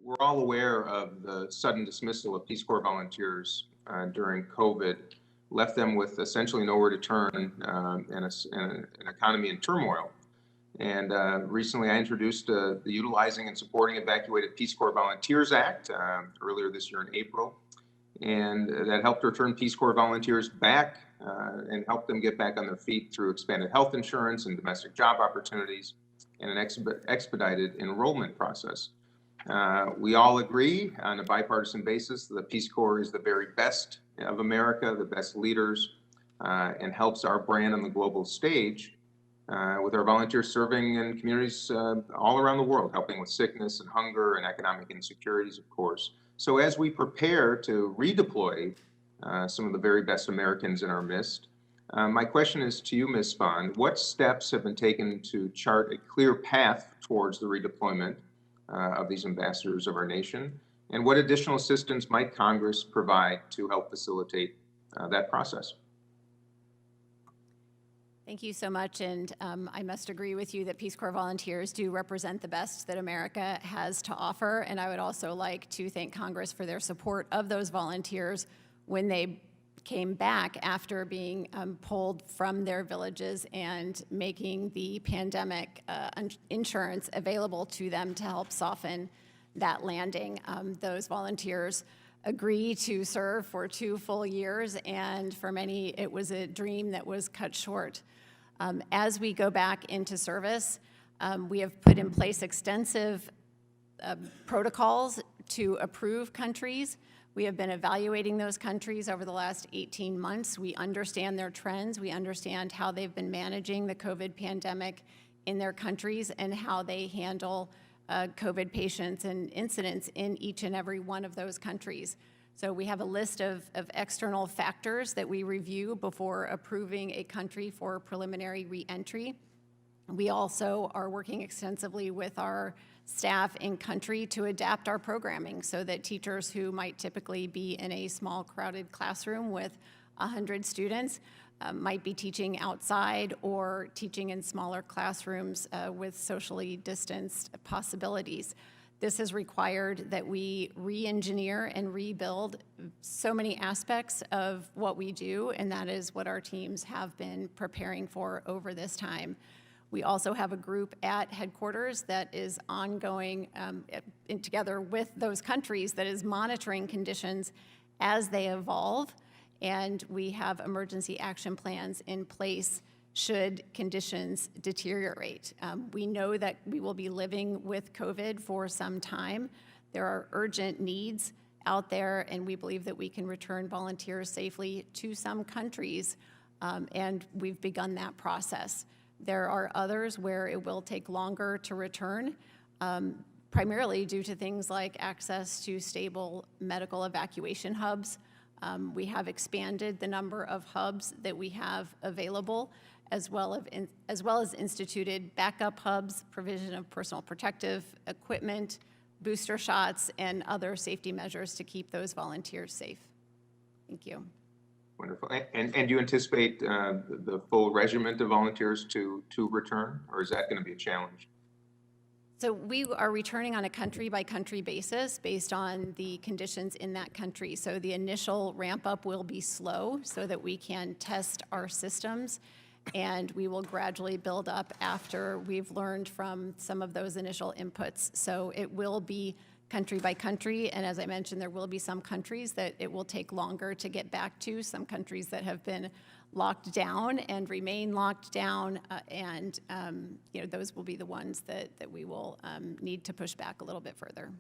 We're all aware of the sudden dismissal of Peace Corps volunteers during COVID, left them with essentially nowhere to turn and an economy in turmoil. And recently I introduced the Utilizing and Supporting Evacuated Peace Corps Volunteers Act earlier this year in April. And that helped return Peace Corps volunteers back and help them get back on their feet through expanded health insurance and domestic job opportunities and an expedited enrollment process. We all agree on a bipartisan basis that the Peace Corps is the very best of America, the best leaders, and helps our brand on the global stage with our volunteers serving in communities all around the world, helping with sickness and hunger and economic insecurities, of course. So as we prepare to redeploy some of the very best Americans in our midst, my question is to you, Ms. Spahn. What steps have been taken to chart a clear path towards the redeployment of these ambassadors of our nation? And what additional assistance might Congress provide to help facilitate that process? Thank you so much, and I must agree with you that Peace Corps volunteers do represent the best that America has to offer, and I would also like to thank Congress for their support of those volunteers when they came back after being pulled from their villages and making the pandemic insurance available to them to help soften that landing. Those volunteers agree to serve for 2 full years, and for many, it was a dream that was cut short. As we go back into service, we have put in place extensive protocols to approve countries. We have been evaluating those countries over the last 18 months. We understand their trends. We understand how they've been managing the COVID pandemic in their countries and how they handle COVID patients and incidents in each and every one of those countries. So we have a list of external factors that we review before approving a country for preliminary re-entry. We also are working extensively with our staff in country to adapt our programming so that teachers who might typically be in a small crowded classroom with 100 students might be teaching outside or teaching in smaller classrooms with socially distanced possibilities. This has required that we re-engineer and rebuild so many aspects of what we do, and that is what our teams have been preparing for over this time. We also have a group at headquarters that is ongoing together with those countries that is monitoring conditions as they evolve, and we have emergency action plans in place should conditions deteriorate. We know that we will be living with COVID for some time. There are urgent needs out there, and we believe that we can return volunteers safely to some countries, and we've begun that process. There are others where it will take longer to return, primarily due to things like access to stable medical evacuation hubs. We have expanded the number of hubs that we have available, as well as instituted backup hubs, provision of personal protective equipment, booster shots, and other safety measures to keep those volunteers safe. Thank you. Wonderful. And do you anticipate the full regiment of volunteers to return, or is that going to be a challenge? So we are returning on a country-by-country basis based on the conditions in that country. So the initial ramp-up will be slow so that we can test our systems, and we will gradually build up after we've learned from some of those initial inputs. So it will be country by country, and as I mentioned, there will be some countries that it will take longer to get back to, some countries that have been locked down and remain locked down, and those will be the ones that we will need to push back a little bit further.